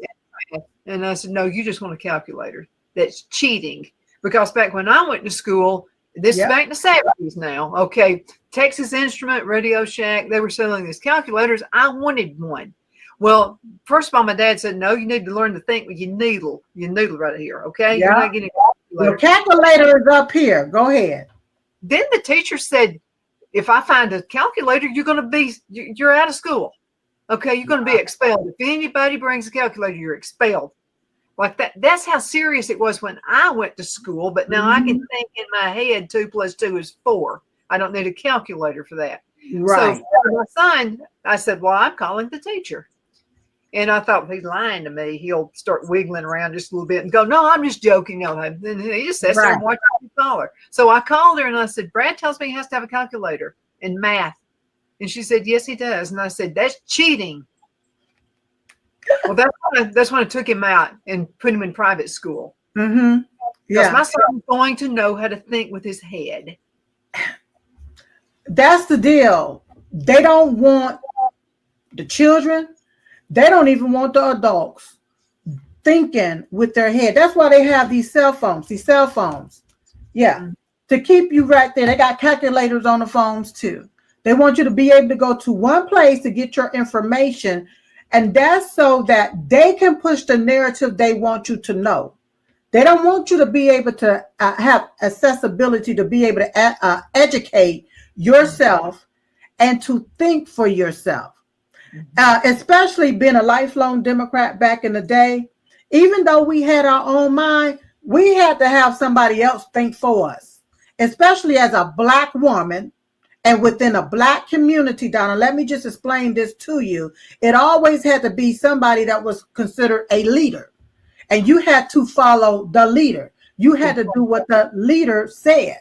and I said, no, you just want a calculator. That's cheating. Because back when I went to school, this is back in the 70s now. Okay. Texas Instrument, Radio Shack, they were selling these calculators. I wanted one. Well, first of all, my dad said, no, you need to learn to think with your needle right here. Okay. Yeah. You're not getting a calculator. Your calculator is up here. Go ahead. Then the teacher said, if I find a calculator, you're out of school. Okay. You're going to be expelled. If anybody brings a calculator, you're expelled. Like that. That's how serious it was when I went to school. But now I can think in my head 2 + 2 is 4. I don't need a calculator for that. Right. So for my son, I said, well, I'm calling the teacher. And I thought, if he's lying to me, he'll start wiggling around just a little bit and go, no, I'm just joking. No, and he just sits there and watches me call her. So I called her and I said, Brad tells me he has to have a calculator in math. And she said, yes, he does. And I said, that's cheating. Well, that's when I took him out and put him in private school. Yeah. Because my son is going to know how to think with his head. That's the deal. They don't want the children. They don't even want the adults thinking with their head. That's why they have these cell phones. Yeah. To keep you right there. They got calculators on the phones too. They want you to be able to go to one place to get your information. And that's so that they can push the narrative they want you to know. They don't want you to be able to have accessibility to be able to educate yourself and to think for yourself. Especially being a lifelong Democrat back in the day, even though we had our own mind, we had to have somebody else think for us, especially as a Black woman And within a Black community, Donna, let me just explain this to you. It always had to be somebody that was considered a leader. And you had to follow the leader. You had to do what the leader said.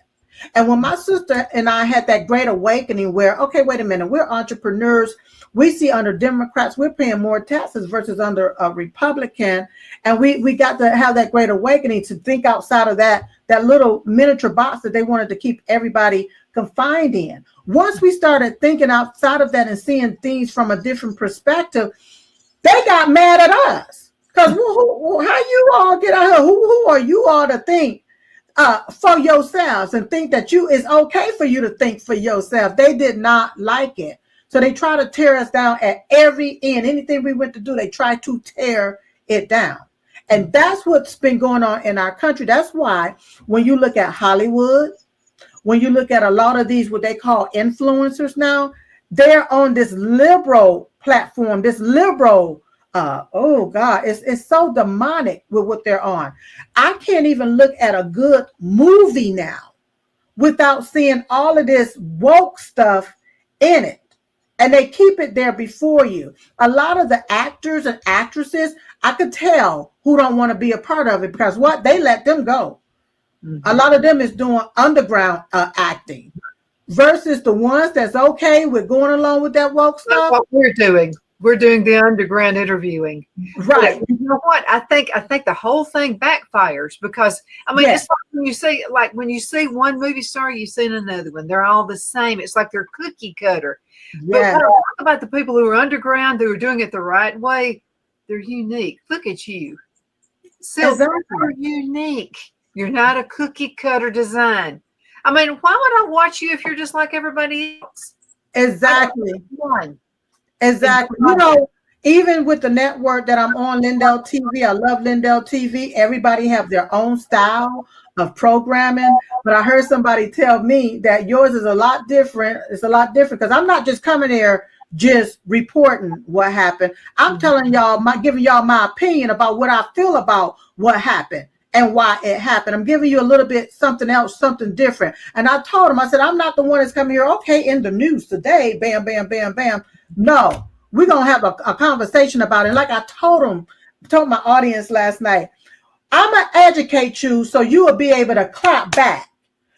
And when my sister and I had that great awakening where, okay, wait a minute, we're entrepreneurs. We see under Democrats, we're paying more taxes versus under a Republican. And we got to have that great awakening to think outside of that little miniature box that they wanted to keep everybody confined in. Once we started thinking outside of that and seeing things from a different perspective, they got mad at us. Because how you all get out here? Who are you all to think for yourselves and think that it's okay for you to think for yourself? They did not like it. So they try to tear us down at every end. Anything we went to do, they try to tear it down. And that's what's been going on in our country. That's why when you look at Hollywood, when you look at a lot of these, what they call influencers now, they're on this liberal platform, this liberal, oh God, it's so demonic with what they're on. I can't even look at a good movie now without seeing all of this woke stuff in it. And they keep it there before you. A lot of the actors and actresses, I could tell who don't want to be a part of it because what? They let them go. Mm-hmm. A lot of them is doing underground acting versus the ones that's okay with going along with that woke stuff. That's what we're doing. We're doing the underground interviewing. Right. But you know what? I think the whole thing backfires because, I mean, It's like when you see one movie star, you see another one. They're all the same. It's like they're cookie cutter. Yeah. But when I talk about the people who are underground, who are doing it the right way, they're unique. Look at you. Exactly. You're unique. You're not a cookie cutter design. I mean, why would I watch you if you're just like everybody else? Exactly. Exactly. You know, even with the network that I'm on, Lindell TV, I love Lindell TV. Everybody have their own style of programming. But I heard somebody tell me that yours is a lot different. It's a lot different because I'm not just coming here just reporting what happened. I'm telling y'all, giving y'all my opinion about what I feel about what happened and why it happened. I'm giving you a little bit something else, something different. And I told him, I said, I'm not the one that's coming here, okay, in the news today, bam, bam, bam, bam. No, we're going to have a conversation about it. Like I told my audience last night, I'm going to educate you so you will be able to clap back.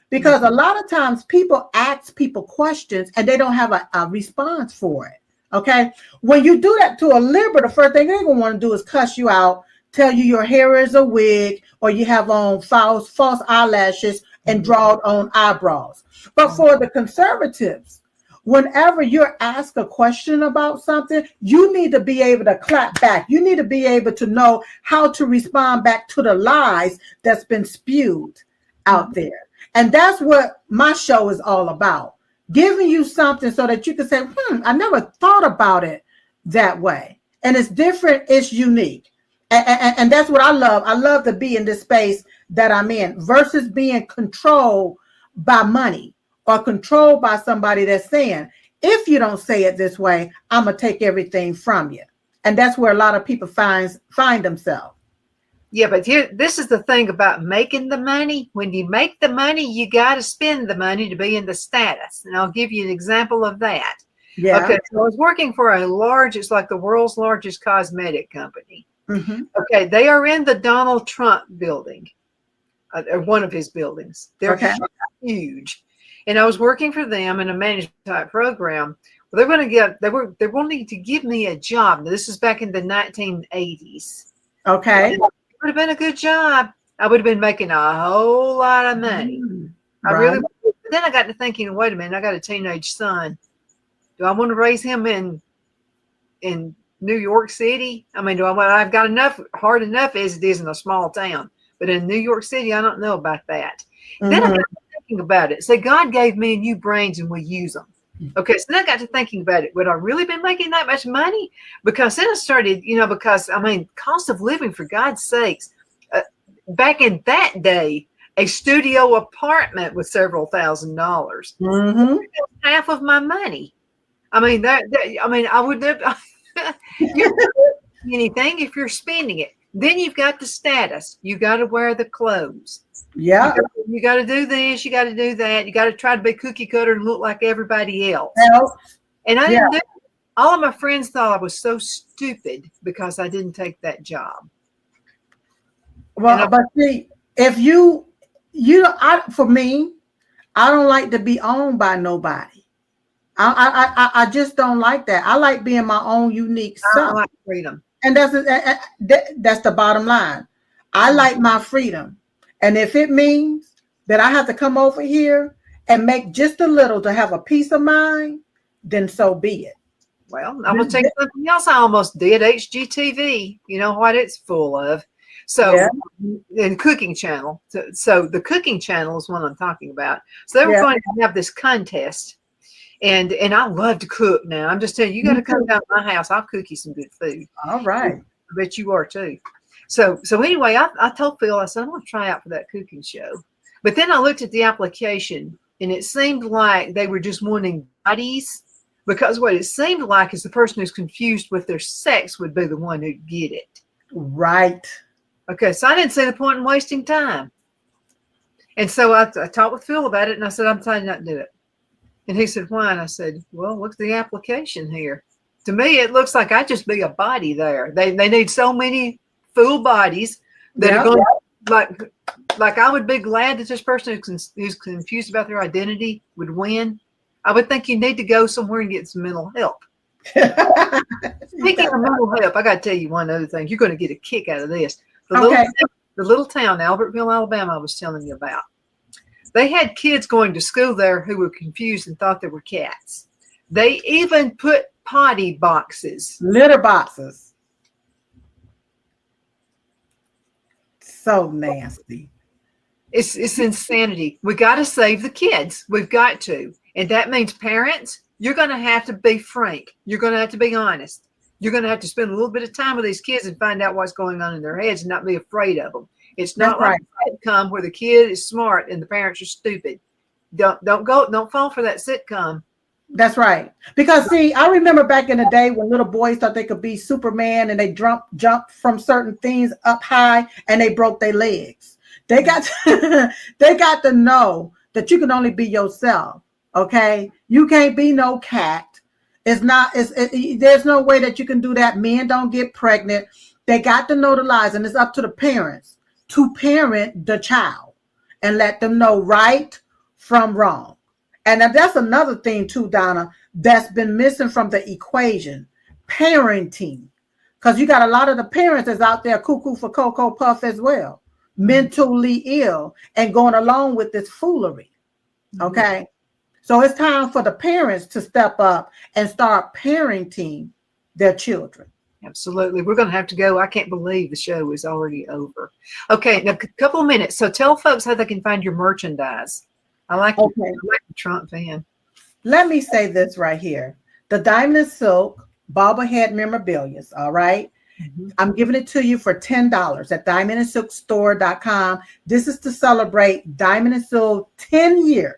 Because a lot of times people ask people questions and they don't have a response for it. Okay. When you do that to a liberal, the first thing they're going to want to do is cuss you out, tell you your hair is a wig, or you have on false eyelashes and drawn on eyebrows. But for the conservatives, whenever you're asked a question about something, you need to be able to clap back. You need to be able to know how to respond back to the lies that's been spewed out there. And that's what my show is all about. Giving you something so that you can say, I never thought about it that way. And it's different, it's unique. And that's what I love. I love to be in this space that I'm in versus being controlled by money or controlled by somebody that's saying, if you don't say it this way, I'm going to take everything from you. And that's where a lot of people find themselves. Yeah, but this is the thing about making the money. When you make the money, you got to spend the money to be in the status. And I'll give you an example of that. Yeah. Okay, so I was working for it's like the world's largest cosmetic company. Mm-hmm. Okay, they are in the Donald Trump building, or one of his buildings. They're huge. And I was working for them in a management type program. Well, they're wanting to give me a job. Now, this is back in the 1980s. Okay. And it would have been a good job. I would have been making a whole lot of money. I really would. But then I got to thinking, wait a minute, I got a teenage son. Do I want to raise him in New York City? I mean, I've got hard enough as it is in a small town. But in New York City, I don't know about that. Mm-hmm. Then I got to thinking about it. So God gave me new brains and we use them. Okay, so then I got to thinking about it. Would I really been making that much money? Because then I started, cost of living, for God's sakes. Back in that day, a studio apartment was several $1,000s. Mm-hmm. Half of my money. I mean, I would never. You're not anything if you're spending it. Then you've got the status. You got to wear the clothes. Yeah. You got to do this. You got to do that. You got to try to be cookie cutter and look like everybody else. And I didn't do it. All of my friends thought I was so stupid because I didn't take that job. Well, but see, if for me, I don't like to be owned by nobody. I just don't like that. I like being my own unique self. I like freedom. And that's the bottom line. I like my freedom. And if it means that I have to come over here and make just a little to have a peace of mind, then so be it. Well, I'm going to tell you something else I almost did. HGTV, you know what it's full of. So, and cooking channel. So the cooking channel is what I'm talking about. So they were going to have this contest. And I love to cook now. I'm just telling you, you got to come down to my house. I'll cook you some good food. All right. I bet you are too. So anyway, I told Phil, I said, I'm going to try out for that cooking show. But then I looked at the application and it seemed like they were just wanting bodies, because what it seemed like is the person who's confused with their sex would be the one who'd get it. Right. Okay. So I didn't see the point in wasting time. And so I talked with Phil about it and I said, I'm trying not to do it. And he said, why? And I said, well, look at the application here. To me, it looks like I just be a body there. They need so many full bodies that are going to, like I would be glad that this person who's confused about their identity would win. I would think you need to go somewhere and get some mental help. Speaking of mental help, I got to tell you one other thing. You're going to get a kick out of this. The little town, Albertville, Alabama, I was telling you about. They had kids going to school there who were confused and thought they were cats. They even put potty boxes. Litter boxes. So nasty. It's insanity. We got to save the kids. We've got to. And that means parents, you're going to have to be frank. You're going to have to be honest. You're going to have to spend a little bit of time with these kids and find out what's going on in their heads and not be afraid of them. It's not like a sitcom where the kid is smart and the parents are stupid. Don't fall for that sitcom. That's right. Because see, I remember back in the day when little boys thought they could be Superman and they jumped from certain things up high and they broke their legs. They got to know that you can only be yourself. Okay, you can't be no cat. There's no way that you can do that. Men don't get pregnant. They got to know the lies, and it's up to the parents to parent the child and let them know right from wrong. And that's another thing too, Donna, that's been missing from the equation, parenting. Because you got a lot of the parents that's out there cuckoo for Cocoa Puff as well, mentally ill and going along with this foolery. Okay. So it's time for the parents to step up and start parenting their children. Absolutely. We're going to have to go. I can't believe the show is already over. Okay, now a couple of minutes. So tell folks how they can find your merchandise. I like the Trump van. Let me say this right here. The Diamond and Silk bobblehead memorabilia, all right? Mm-hmm. I'm giving it to you for $10 at diamondandsilkstore.com. This is to celebrate Diamond and Silk 10 years.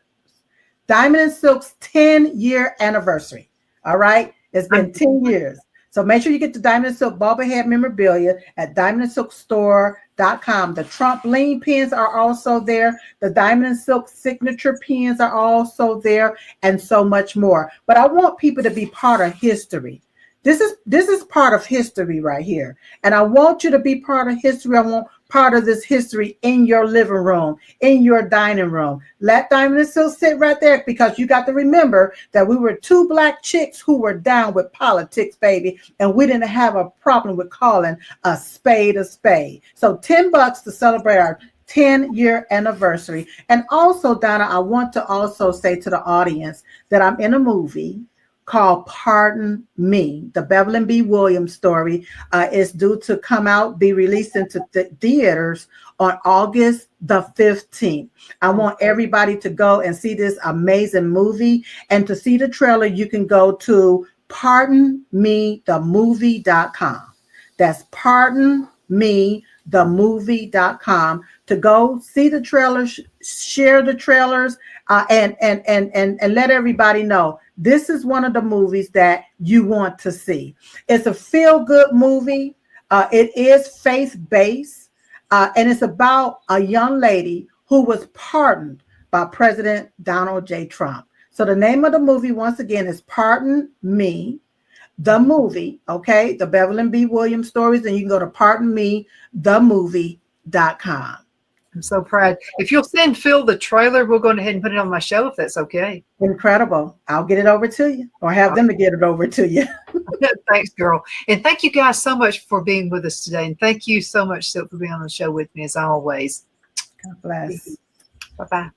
Diamond and Silk's 10-year anniversary. All right? It's been 10 years. So make sure you get the Diamond and Silk bobblehead memorabilia at diamondandsilkstore.com. The Trump lean pins are also there. The Diamond and Silk signature pins are also there, and so much more. But I want people to be part of history. This is part of history right here. And I want you to be part of history. I want part of this history in your living room, in your dining room. Let Diamond and Silk sit right there, because you got to remember that we were two black chicks who were down with politics, baby, and we didn't have a problem with calling a spade a spade. So $10 to celebrate our 10-year anniversary. And also, Donna, I want to also say to the audience that I'm in a movie called Pardon Me. The Beverly B. Williams story is due to come out, be released into theaters on August the 15th. I want everybody to go and see this amazing movie. And to see the trailer, you can go to pardonmethemovie.com. That's pardonmethemovie.com to go see the trailers, share the trailers, and let everybody know this is one of the movies that you want to see. It's a feel-good movie. It is faith-based, and it's about a young lady who was pardoned by President Donald J. Trump. So the name of the movie, once again, is Pardon Me, the movie, okay? The Beverly B. Williams stories, and you can go to pardonmethemovie.com. I'm so proud. If you'll send Phil the trailer, we'll go ahead and put it on my show if that's okay. Incredible. I'll get it over to you, or have them to get it over to you. Thanks, girl. And thank you guys so much for being with us today. And thank you so much, Silk, for being on the show with me as always. God bless. Bye-bye.